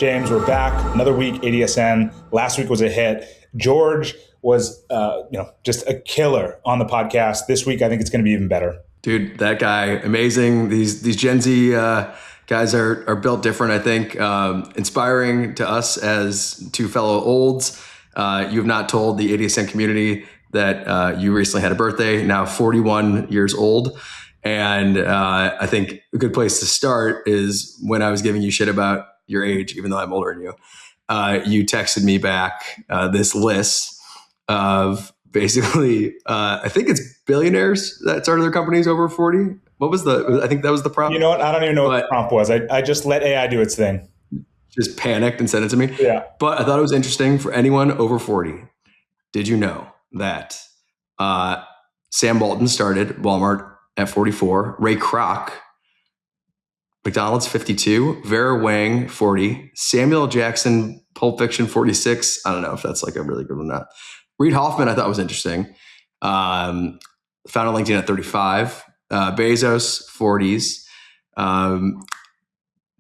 James, we're back. Another week, ADSN. Last week was a hit. George was, just a killer on the podcast. This week, I think it's going to be even better. Dude, that guy, amazing. These Gen Z guys are built different, I think. Inspiring to us as two fellow olds. You have not told the ADSN community that you recently had a birthday, now 41 years old. And I think a good place to start is when I was giving you shit about your age, even though I'm older than you. You texted me back this list of basically, I think it's billionaires that started their companies over 40. I think that was the prompt. You know what? I don't even know what the prompt was. I just let AI do its thing. Just panicked and sent it to me. Yeah. But I thought it was interesting for anyone over 40. Did you know that Sam Walton started Walmart at 44, Ray Kroc, McDonald's 52, Vera Wang 40, Samuel Jackson, Pulp Fiction 46. I don't know if that's like a really good one or not. Reid Hoffman, I thought was interesting. Founded LinkedIn at 35. Bezos, 40s.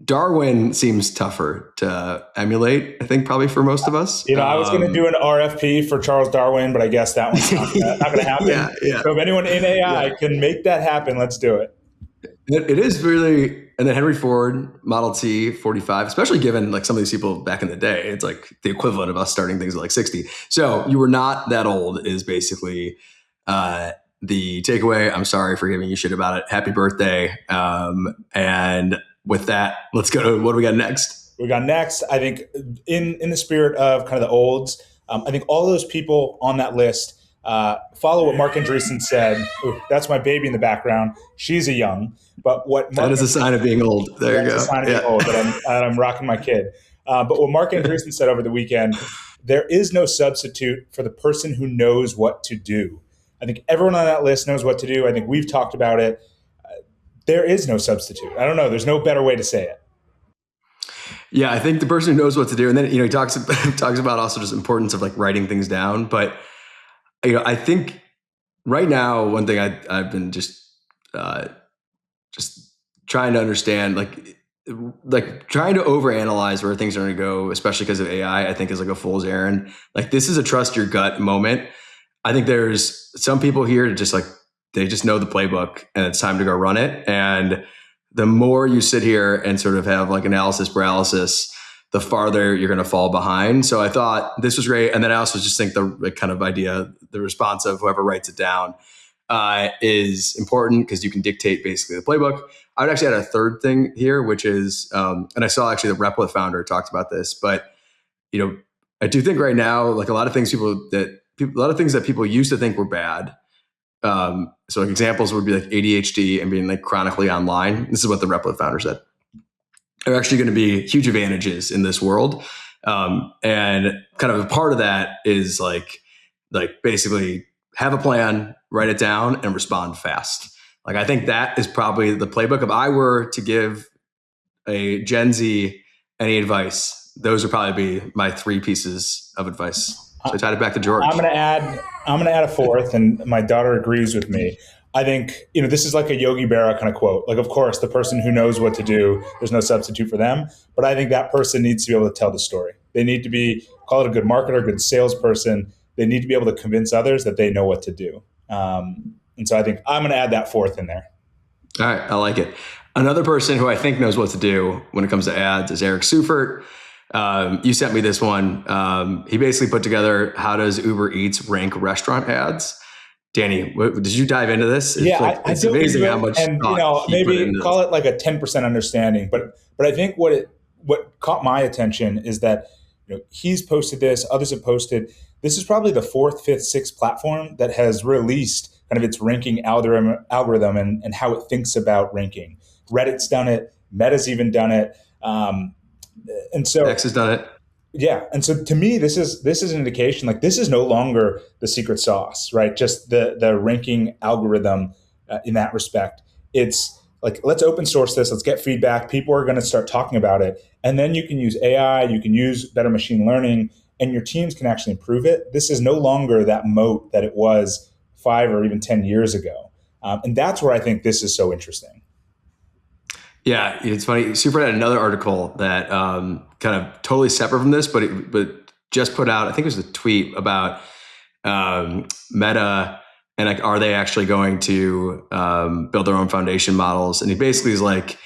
Darwin seems tougher to emulate, I think, probably for most of us. I was going to do an RFP for Charles Darwin, but I guess that one's not going to happen. Yeah. So if anyone in AI can make that happen, let's do it. It is really, and then Henry Ford, Model T, 45, especially given like some of these people back in the day, it's like the equivalent of us starting things at like 60. So you were not that old is basically the takeaway. I'm sorry for giving you shit about it. Happy birthday. And with that, let's go to what do we got next? We got next, I think in the spirit of kind of the olds, I think all those people on that list follow what Mark Andreessen said. Ooh, that's my baby in the background. She's a young, but what Mark, that is a sign of being old. There you go. It's a sign of being old, but I'm rocking my kid. But what Mark Andreessen said over the weekend, there is no substitute for the person who knows what to do. I think everyone on that list knows what to do. I think we've talked about it. There is no substitute. I don't know. There's no better way to say it. Yeah, I think the person who knows what to do, and then he talks about also just importance of like writing things down. But I think right now, one thing I've been just trying to understand, like trying to overanalyze where things are going to go, especially because of AI, I think is like a fool's errand. Like this is a trust your gut moment. I think there's some people here to just like, they just know the playbook and it's time to go run it. And the more you sit here and sort of have like analysis paralysis, the farther you're going to fall behind. So I thought this was great. And then I also just think the kind of idea, the response of whoever writes it down is important because you can dictate basically the playbook. I would actually add a third thing here, which is, and I saw actually the Replit founder talked about this, but I do think right now, like a lot of things that people used to think were bad. So like examples would be like ADHD and being like chronically online. This is what the Replit founder said. Are actually going to be huge advantages in this world. And kind of a part of that is like basically have a plan, write it down and respond fast. Like, I think that is probably the playbook. If I were to give a Gen Z any advice, those would probably be my three pieces of advice. So I tied it back to George. I'm going to add a fourth, and my daughter agrees with me. I think, this is like a Yogi Berra kind of quote. Like, of course, the person who knows what to do, there's no substitute for them. But I think that person needs to be able to tell the story. They need to be, call it a good marketer, a good salesperson. They need to be able to convince others that they know what to do. And so I think I'm going to add that fourth in there. All right. I like it. Another person who I think knows what to do when it comes to ads is Eric Seufert. You sent me this one. He basically put together, how does Uber Eats rank restaurant ads? Danny, did you dive into this? It's amazing how much. And maybe call it like a 10% understanding. But I think what caught my attention is that he's posted this, others have posted. This is probably the fourth, fifth, sixth platform that has released kind of its ranking algorithm and how it thinks about ranking. Reddit's done it. Meta's even done it. And so X has done it. Yeah. And so to me, this is an indication, like, this is no longer the secret sauce, right? Just the ranking algorithm in that respect. It's like, let's open source this. Let's get feedback. People are going to start talking about it. And then you can use AI, you can use better machine learning, and your teams can actually improve it. This is no longer that moat that it was 5 or even 10 years ago. And that's where I think this is so interesting. Yeah, it's funny. Super had another article that kind of totally separate from this, but just put out, I think it was a tweet about Meta and like, are they actually going to build their own foundation models? And he basically is like,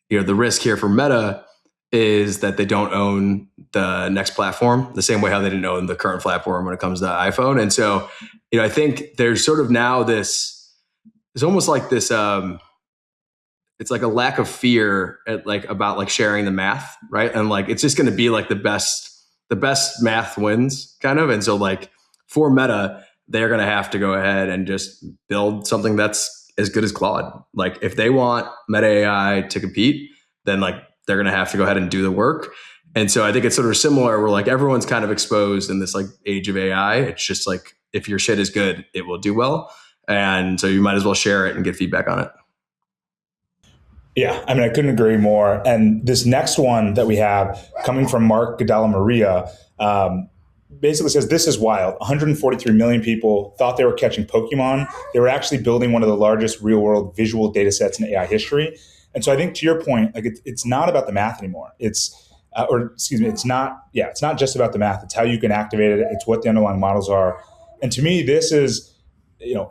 the risk here for Meta is that they don't own the next platform the same way how they didn't own the current platform when it comes to iPhone. And so, I think there's sort of now there's almost like this, it's like a lack of fear about like sharing the math, right? And like, it's just going to be like the best math wins kind of. And so like for Meta, they're going to have to go ahead and just build something that's as good as Claude. Like if they want Meta AI to compete, then like they're going to have to go ahead and do the work. And so I think it's sort of similar where like everyone's kind of exposed in this like age of AI. It's just like, if your shit is good, it will do well. And so you might as well share it and get feedback on it. Yeah, I mean, I couldn't agree more. And this next one that we have coming from Mark Gadala Maria basically says, this is wild. 143 million people thought they were catching Pokemon. They were actually building one of the largest real world visual data sets in AI history. And so I think to your point, like it's not about the math anymore. It's not just about the math. It's how you can activate it. It's what the underlying models are. And to me, this is,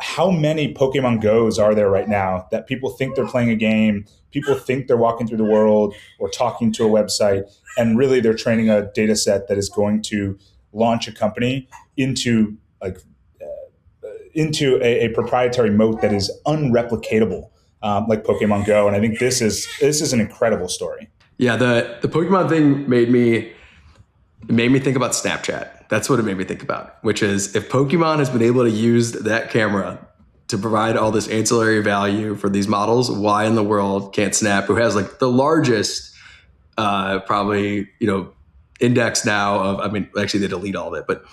how many Pokemon Go's are there right now that people think they're playing a game, people think they're walking through the world or talking to a website, and really they're training a data set that is going to launch a company into a proprietary moat that is unreplicatable, like Pokemon Go. And I think this is an incredible story. Yeah, the Pokemon thing made me think about Snapchat. That's what it made me think about, which is if Pokemon has been able to use that camera to provide all this ancillary value for these models, why in the world can't Snap, who has like the largest probably, index now of, I mean, actually they delete all of it, but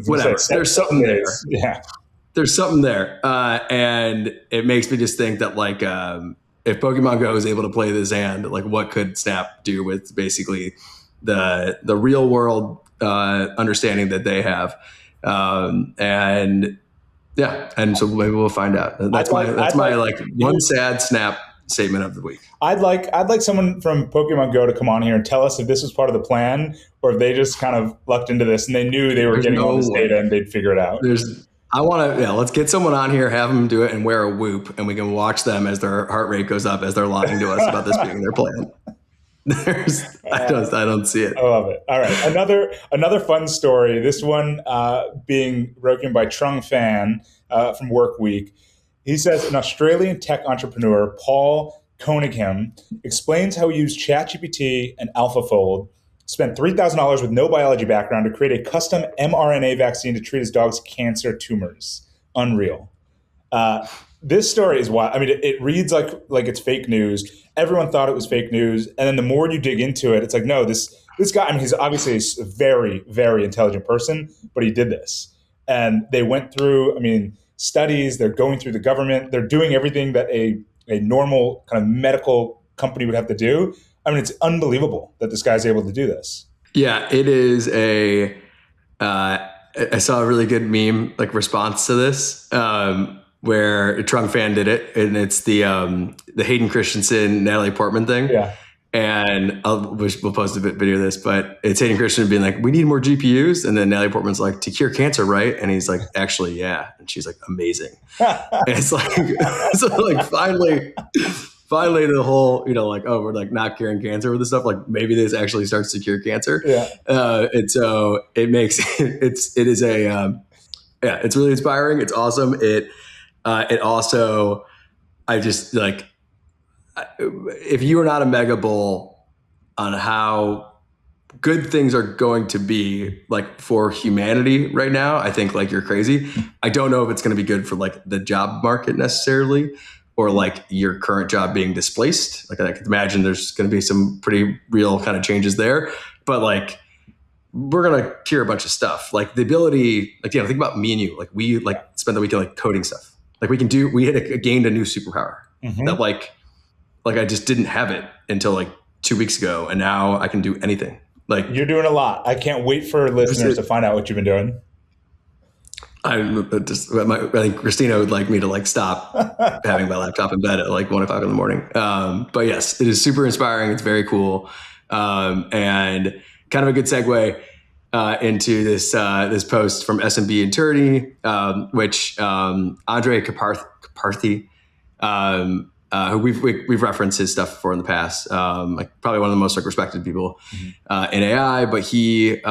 whatever. There's something there. Yeah. There's something there. And it makes me just think that like, if Pokemon Go is able to play this hand, like what could Snap do with basically the real world understanding that they have, and so maybe we'll find out. That's my one sad Snap statement of the week. I'd like someone from Pokemon Go to come on here and tell us if this was part of the plan or if they just kind of lucked into this and they knew they were getting all this data and they'd figure it out. Let's get someone on here, have them do it and wear a whoop, and we can watch them as their heart rate goes up as they're lying to us about this being their plan. I don't see it. I love it. All right. Another fun story. This one being broken by Trung Fan from Work Week. He says an Australian tech entrepreneur, Paul Cunningham, explains how he used ChatGPT and AlphaFold, spent $3,000 with no biology background to create a custom mRNA vaccine to treat his dog's cancer tumors. Unreal. This story is wild. I mean, it reads like it's fake news. Everyone thought it was fake news. And then the more you dig into it, it's like, no, this guy, I mean, he's obviously a very, very intelligent person, but he did this. And they went through, I mean, studies, they're going through the government, they're doing everything that a normal kind of medical company would have to do. I mean, it's unbelievable that this guy's able to do this. Yeah, it is I saw a really good meme response to this. Where Trung Fan did it, and it's the Hayden Christensen, Natalie Portman thing. Yeah. And we'll post a video of this, but it's Hayden Christensen being like, "We need more GPUs," and then Natalie Portman's like, "To cure cancer, right?" And he's like, "Actually, yeah." And she's like, "Amazing." And it's like, so like finally the whole, oh, we're like not curing cancer with this stuff. Like maybe this actually starts to cure cancer. Yeah. And so it makes it's really inspiring. It's awesome. It also, I just like, if you are not a mega bull on how good things are going to be like for humanity right now, I think like you're crazy. I don't know if it's going to be good for like the job market necessarily, or like your current job being displaced. Like I could imagine there's going to be some pretty real kind of changes there, but like, we're going to cure a bunch of stuff. Like the ability, like, think about me and you, like we spend the weekend like coding stuff. Like we had gained a new superpower that like I just didn't have it until like 2 weeks ago. And now I can do anything. Like you're doing a lot. I can't wait for listeners to find out what you've been doing. I think Christina would like me to like stop having my laptop in bed at like 1:00 in the morning. But yes, it is super inspiring. It's very cool. And kind of a good segue into this post from SMB Attorney, which Andre Karpathy, who we've referenced his stuff before in the past, like probably one of the most like respected people in AI, but he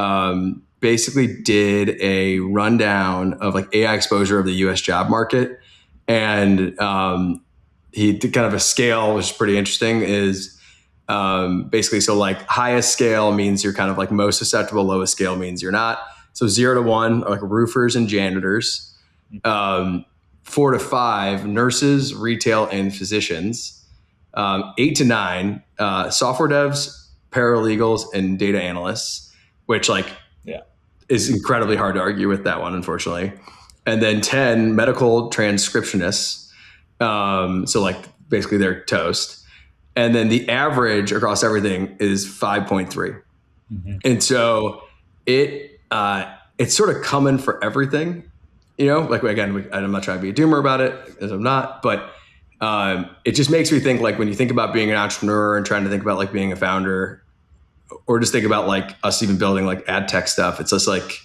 basically did a rundown of like AI exposure of the US job market. And he did kind of a scale, which is pretty interesting, is basically, so like highest scale means you're kind of like most susceptible, lowest scale means you're not. So 0 to 1 are like roofers and janitors, 4 to 5 nurses, retail, and physicians, 8 to 9 software devs, paralegals, and data analysts, which like is incredibly hard to argue with that one, unfortunately. And then 10 medical transcriptionists, so like basically they're toast. And then the average across everything is 5.3. And so it's sort of coming for everything, you know, like again, I'm not trying to be a doomer about it, as I'm not, but it just makes me think like when you think about being an entrepreneur and trying to think about like being a founder, or just think about like us even building like ad tech stuff, it's just like,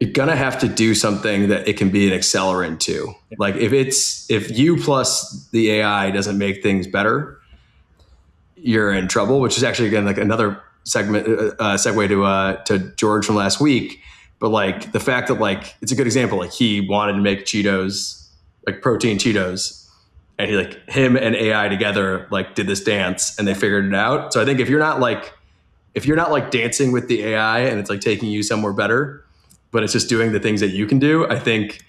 you're gonna have to do something that it can be an accelerant to. Like if you plus the AI doesn't make things better, you're in trouble, which is actually again like another segue to George from last week. But like the fact that like it's a good example, like he wanted to make Cheetos, like protein Cheetos, and him and AI together like did this dance and they figured it out. So I think if you're not like dancing with the AI and it's like taking you somewhere better, but it's just doing the things that you can do, I think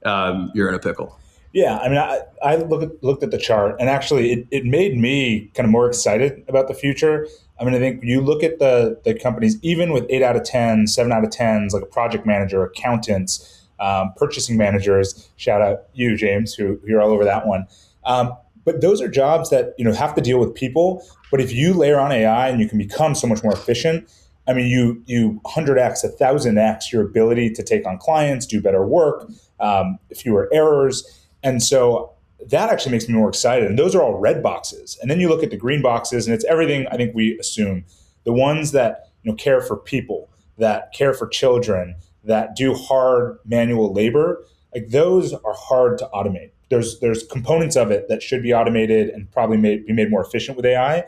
you're in a pickle. Yeah, I mean, I looked at the chart, and actually it made me kind of more excited about the future. I mean, I think you look at the companies, even with 8 out of 10, 7 out of 10s, like a project manager, accountants, purchasing managers, shout out you, James, who you're all over that one. But those are jobs that, you know, have to deal with people. But if you layer on AI and you can become so much more efficient, I mean, you 100x, 1,000x your ability to take on clients, do better work, fewer errors. And so that actually makes me more excited. And those are all red boxes. And then you look at the green boxes, and it's everything I think we assume. The ones that, you know, care for people, that care for children, that do hard manual labor, like those are hard to automate. There's components of it that should be automated and probably be made more efficient with AI.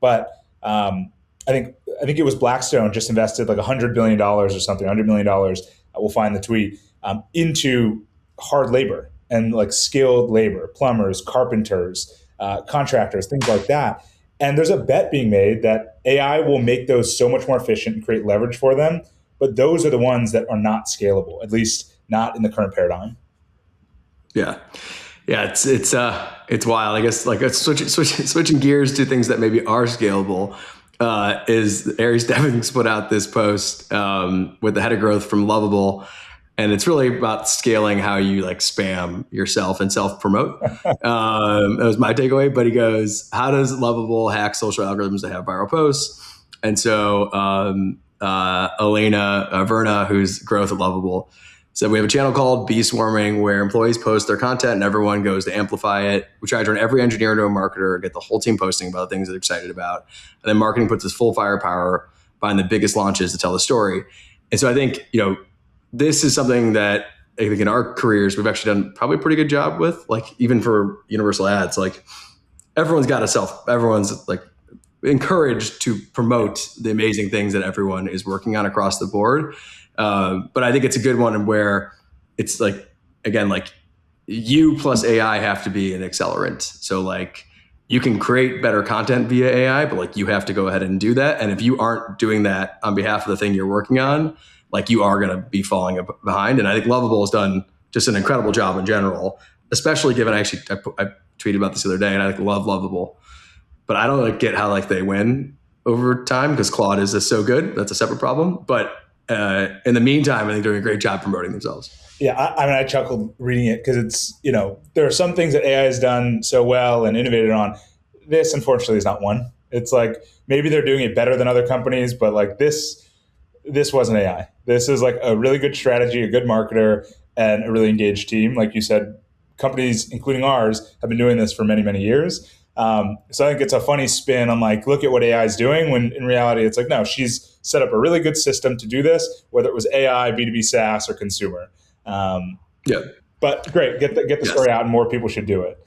But I think it was Blackstone just invested like $100 billion or something, $100 million. We'll find the tweet, into hard labor and like skilled labor, plumbers, carpenters, contractors, things like that. And there's a bet being made that AI will make those so much more efficient and create leverage for them. But those are the ones that are not scalable, at least not in the current paradigm. Yeah. Yeah, it's wild. I guess like switching gears to things that maybe are scalable. Is Aries Devins put out this post with the head of growth from Lovable, and it's really about scaling how you like spam yourself and self-promote. That was my takeaway. But he goes, "How does Lovable hack social algorithms to have viral posts?" And so Elena Verna, who's growth at Lovable, said, "We have a channel called Bee Swarming where employees post their content and everyone goes to amplify it. We try to turn every engineer into a marketer, get the whole team posting about things they're excited about. And then marketing puts its full firepower behind the biggest launches to tell the story." And so I think, you know, this is something that I think in our careers, we've actually done probably a pretty good job with, like even for universal ads, like everyone's like encouraged to promote the amazing things that everyone is working on across the board. But I think it's a good one where it's like, again, like you plus AI have to be an accelerant. So like you can create better content via AI, but like you have to go ahead and do that. And if you aren't doing that on behalf of the thing you're working on, like you are going to be falling behind. And I think Lovable has done just an incredible job in general, especially given I tweeted about this the other day, and I like love Lovable, but I don't like get how like they win over time because Claude is just so good. That's a separate problem. But in the meantime, I think they're doing a great job promoting themselves. Yeah, I mean, I chuckled reading it because it's, you know, there are some things that AI has done so well and innovated on. This, unfortunately, is not one. It's like maybe they're doing it better than other companies, but like this wasn't AI. This is like a really good strategy, a good marketer, and a really engaged team. Like you said, companies, including ours, have been doing this for many, many years. So I think it's a funny spin on like, look at what AI is doing, when in reality, it's like, no, she's set up a really good system to do this, whether it was AI, B2B SaaS, or consumer. Yeah. But great, get the story out, and more people should do it.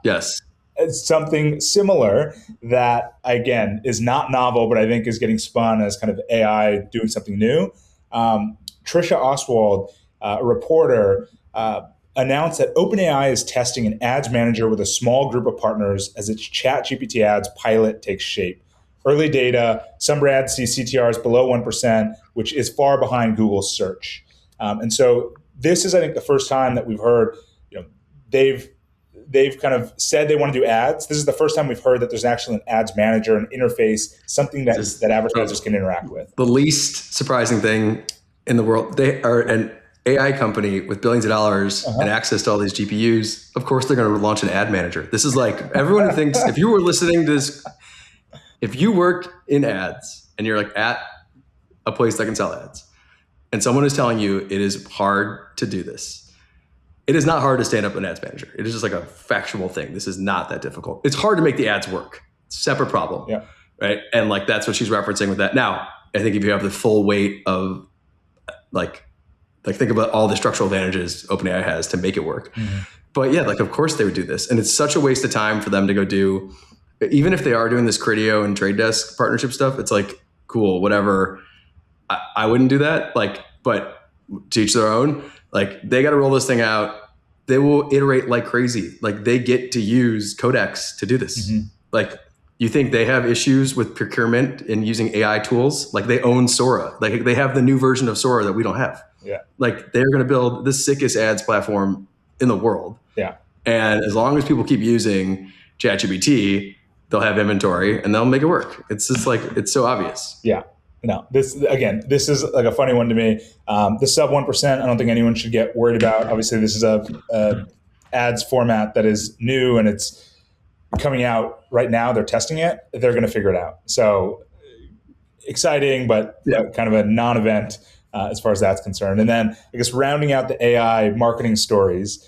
Yes. It's something similar that, again, is not novel, but I think is getting spun as kind of AI doing something new. Trisha Oswald, a reporter, announced that OpenAI is testing an ads manager with a small group of partners as its ChatGPT ads pilot takes shape. Early data, some brands see CTRs below 1%, which is far behind Google's search. And so this is, I think, the first time that we've heard, they've kind of said they want to do ads. This is the first time we've heard that there's actually an ads manager, an interface, something that advertisers can interact with. The least surprising thing in the world, they are an AI company with billions of dollars and access to all these GPUs. Of course, they're going to launch an ad manager. This is like, everyone thinks, if you were listening to this, if you work in ads and you're like at a place that can sell ads, and someone is telling you it is hard to do this, it is not hard to stand up an ads manager. It is just like a factual thing. This is not that difficult. It's hard to make the ads work. Separate problem. Yeah. Right. And like, that's what she's referencing with that. Now, I think if you have the full weight of like think about all the structural advantages OpenAI has to make it work. Mm-hmm. But yeah, like, of course they would do this. And it's such a waste of time for them to go do, even if they are doing this Criteo and Trade Desk partnership stuff, it's like, cool, whatever. I wouldn't do that. Like, but to each their own. Like, they got to roll this thing out. They will iterate like crazy. Like, they get to use Codex to do this. Mm-hmm. Like, you think they have issues with procurement and using AI tools? Like, they own Sora. Like, they have the new version of Sora that we don't have. Yeah. Like, they're going to build the sickest ads platform in the world. Yeah. And as long as people keep using ChatGPT, they'll have inventory and they'll make it work. It's just like, it's so obvious. Yeah. No, this is like a funny one to me. The sub 1%, I don't think anyone should get worried about. Obviously, this is a ads format that is new and it's coming out right now. They're testing it. They're going to figure it out. So exciting, but kind of a non-event as far as that's concerned. And then I guess rounding out the AI marketing stories,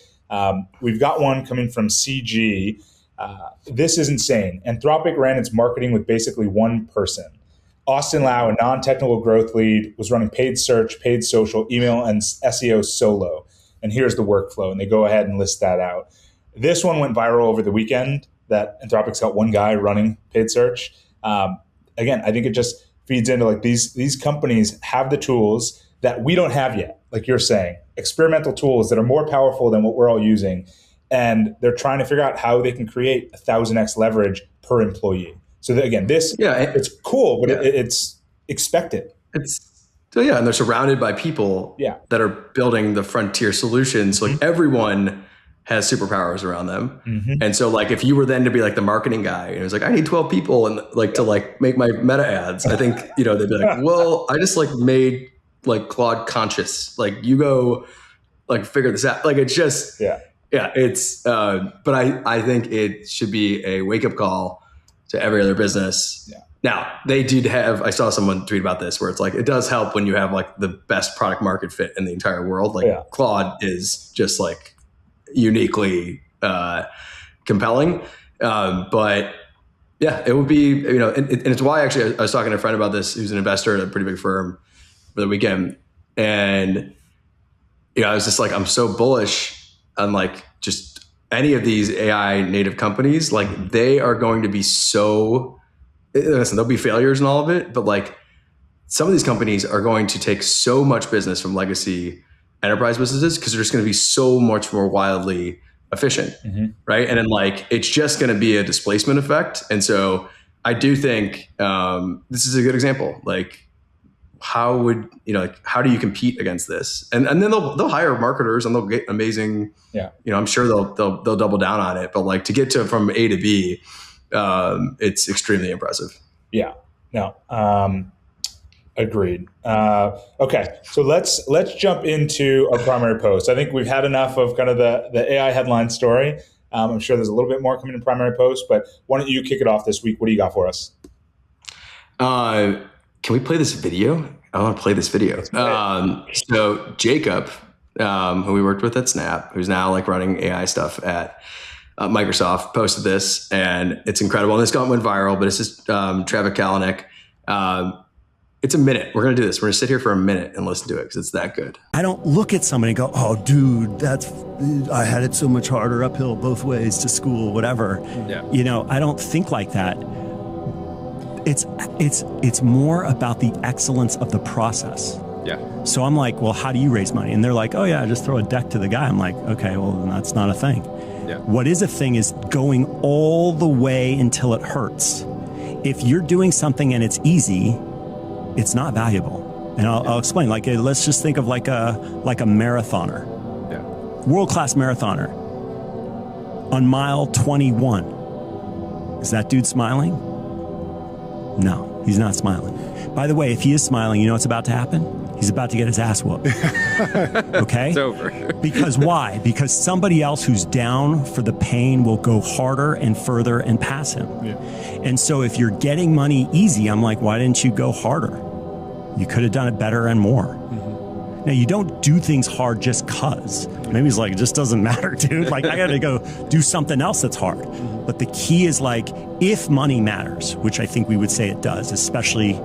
we've got one coming from CG. This is insane. Anthropic ran its marketing with basically one person. Austin Lau, a non-technical growth lead, was running paid search, paid social, email, and SEO solo. And here's the workflow. And they go ahead and list that out. This one went viral over the weekend, that Anthropic's got one guy running paid search. Again, I think it just feeds into like these companies have the tools that we don't have yet. Like you're saying, experimental tools that are more powerful than what we're all using. And they're trying to figure out how they can create 1,000x leverage per employee. So that, again, it's cool, but it's expected. And they're surrounded by people that are building the frontier solutions. So like everyone has superpowers around them. Mm-hmm. And so like, if you were then to be like the marketing guy and it was like, I need 12 people and like to like make my meta ads, I think, they'd be like, well, I just like made like Claude conscious. Like, you go like figure this out. Like, it's just, it's, but I think it should be a wake up call to every other business. Yeah. Now, they did have, I saw someone tweet about this where it's like, it does help when you have like the best product market fit in the entire world. Like Claude is just like uniquely compelling. But yeah, it would be, and it's why actually I was talking to a friend about this who's an investor at a pretty big firm for the weekend. And, I was just like, I'm so bullish on like just any of these AI native companies. Like, they are going to be so, listen, there'll be failures and all of it, but like some of these companies are going to take so much business from legacy enterprise businesses because they're just going to be so much more wildly efficient. Mm-hmm. Right. And then like, it's just going to be a displacement effect. And so I do think this is a good example. Like, how would, how do you compete against this? And then they'll hire marketers and they'll get amazing, I'm sure they'll double down on it, but like to get from A to B, it's extremely impressive. Yeah, no, agreed. Okay. So let's jump into our primary post. I think we've had enough of kind of the AI headline story. I'm sure there's a little bit more coming in primary post, but why don't you kick it off this week? What do you got for us? Can we play this video? I want to play this video. So Jacob, who we worked with at Snap, who's now like running AI stuff at Microsoft, posted this, and it's incredible. And this went viral, but it's just Travis Kalanick. It's a minute. We're going to do this. We're going to sit here for a minute and listen to it because it's that good. I don't look at somebody and go, oh, dude, I had it so much harder uphill both ways to school, whatever. Yeah. You know, I don't think like that. It's more about the excellence of the process. Yeah. So I'm like, well, how do you raise money? And they're like, oh yeah, just throw a deck to the guy. I'm like, okay, well, then that's not a thing. Yeah. What is a thing is going all the way until it hurts. If you're doing something and it's easy, it's not valuable. And I'll explain. Like, let's just think of like a marathoner, world-class marathoner. On mile 21, is that dude smiling? No, he's not smiling. By the way, if he is smiling, you know what's about to happen? He's about to get his ass whooped. Okay? It's over. Because why? Because somebody else who's down for the pain will go harder and further and pass him. Yeah. And so if you're getting money easy, I'm like, why didn't you go harder? You could have done it better and more. Mm-hmm. Now, you don't do things hard just cause. Maybe he's like, it just doesn't matter, dude. Like, I got to go do something else that's hard. Mm-hmm. But the key is like, if money matters, which I think we would say it does, especially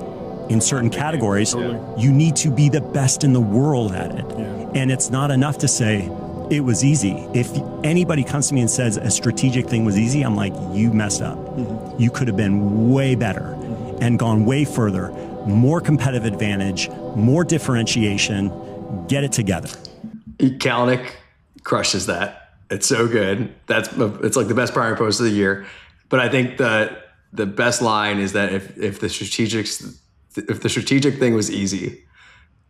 in certain categories, you need to be the best in the world at it. Yeah. And it's not enough to say, it was easy. If anybody comes to me and says a strategic thing was easy, I'm like, you messed up. Mm-hmm. You could have been way better and gone way further, more competitive advantage, more differentiation, get it together. Kalanick crushes that. It's so good. It's like the best primary post of the year. But I think the best line is that if the strategic thing was easy,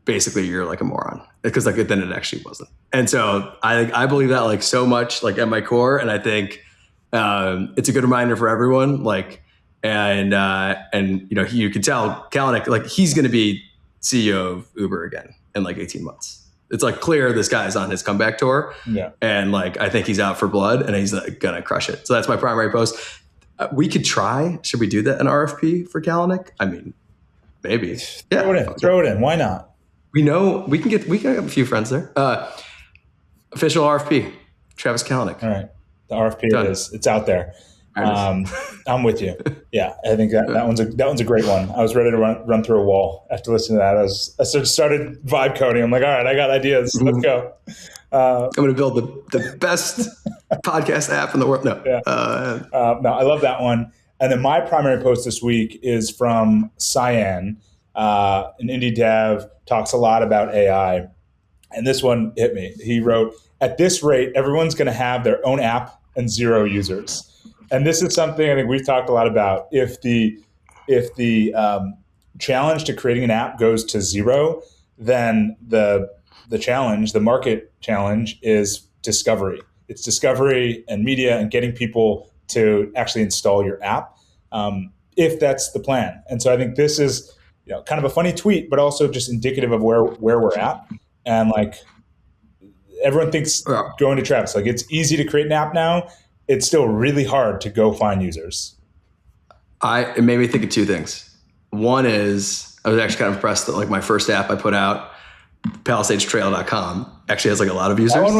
basically you're like a moron, because like then it actually wasn't. And so I believe that like so much, like at my core, and I think it's a good reminder for everyone. Like and you know, you can tell Kalanick, like, he's going to be CEO of Uber again in like 18 months. It's like clear this guy's on his comeback tour. Yeah. And like, I think he's out for blood and he's like, gonna crush it. So that's my primary post. We could try. Should we do that, an RFP for Kalanick? I mean, maybe. Yeah. Throw it in. Why not? We can have a few friends there. Official RFP, Travis Kalanick. All right. The RFP it's out there. I'm with you. Yeah, I think that one's a great one. I was ready to run through a wall after listening to that. I started vibe coding. I'm like, all right, I got ideas. Let's go. I'm going to build the best podcast app in the world. No, no, I love that one. And then my primary post this week is from Cyan, an indie dev, talks a lot about AI. And this one hit me. He wrote, "At this rate, everyone's going to have their own app and 0 users." And this is something I think we've talked a lot about. If the challenge to creating an app goes to 0, then the market challenge is discovery. It's discovery and media and getting people to actually install your app, if that's the plan. And so I think this is, you know, kind of a funny tweet, but also just indicative of where we're at. And like, everyone thinks going to Travis, like, it's easy to create an app now. It's still really hard to go find users. It made me think of 2 things. One is, I was actually kind of impressed that like my first app I put out, PalisadeTrail.com, actually has like a lot of users. That one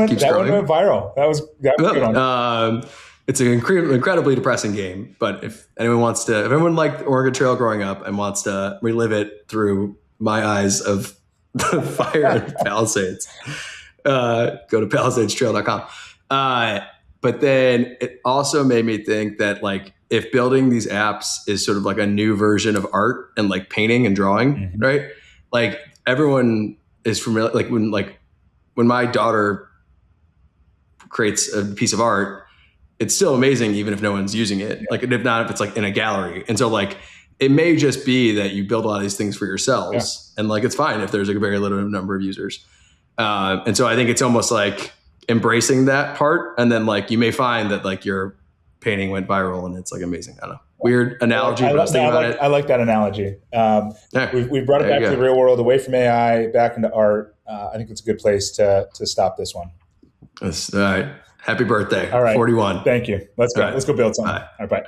went viral. That was a good one. It's an incredibly depressing game, but if everyone liked Oregon Trail growing up and wants to relive it through my eyes of the fire at Palisades, go to PalisadesTrail.com. But then it also made me think that like, if building these apps is sort of like a new version of art and like painting and drawing, right? Like, everyone is familiar. Like when my daughter creates a piece of art, it's still amazing even if no one's using it. Yeah. Like, if not, if it's like in a gallery. And so like, it may just be that you build a lot of these things for yourselves, and like, it's fine if there's like a very limited number of users. And so I think it's almost like embracing that part, and then like, you may find that like your painting went viral and it's like amazing. I don't know. Weird analogy. I like that analogy. We brought it back to the real world, away from AI, back into art. I think it's a good place to stop this one. All right. Happy birthday. All right. 41. Thank you. Let's go. Let's go build something. All right. Bye.